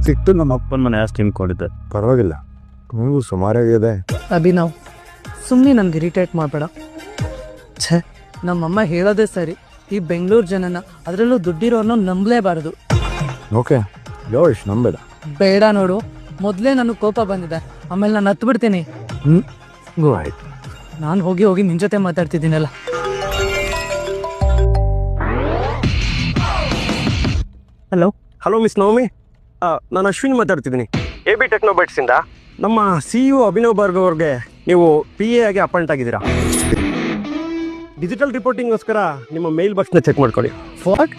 ಸಿಕ್ತು. ನಮ್ಮ ಅಪ್ಪನ ಮನೆ ಆಸ್ತಿ ತಿನ್ಕೊಂಡಿದ್ದೆ. ಪರವಾಗಿಲ್ಲ, ನಿಮಗೂ ಸುಮಾರಾಗಿದೆ. ಅಭಿನವ್, ಸುಮ್ಮನೆ ನನ್ಗೆ ಇರಿಟೇಟ್ ಮಾಡಬೇಡ. ಛೇ, ನಮ್ಮಮ್ಮ ಹೇಳೋದೇ ಸರಿ. ಈ ಬೆಂಗಳೂರು ಜನನ, ಅದರಲ್ಲೂ ದುಡ್ಡಿರೋರ್ನ ನಂಬಲೇಬಾರದು. ಓಕೆ, ಯೋಶ್ ನಂಬೇಡ. ಬೇಡ ನೋಡು, ಮೊದಲೇ ನನಗೆ ಕೋಪ ಬಂದಿದೆ, ಆಮೇಲೆ ನಾನು ಹತ್ತು ಬಿಡ್ತೀನಿ. ಗೋ ಆಯ್ತು. ನಾನು ಹೋಗಿ ನಿನ್ನ ಜೊತೆ ಮಾತಾಡ್ತಿದ್ದೀನಲ್ಲ. ಹಲೋ ಮಿಸ್ ನವಮಿ, ನಾನು ಅಶ್ವಿನ್ ಮಾತಾಡ್ತಿದ್ದೀನಿ AB ಟೆಕ್ನೋಬೈಟ್ಸಿಂದ. ನಮ್ಮ CEO ಅಭಿನವ್ ಭಾರ್ಗವ್ ಅವ್ರಿಗೆ ನೀವು PA ಆಗಿ ಅಪಾಯಿಂಟ್ ಆಗಿದ್ದೀರಾ. ಡಿಜಿಟಲ್ ರಿಪೋರ್ಟಿಂಗ್ಗೋಸ್ಕರ ನಿಮ್ಮ ಮೇಲ್ ಬಾಕ್ಸ್ನ ಚೆಕ್ ಮಾಡ್ಕೊಳ್ಳಿ. ವಾಟ್?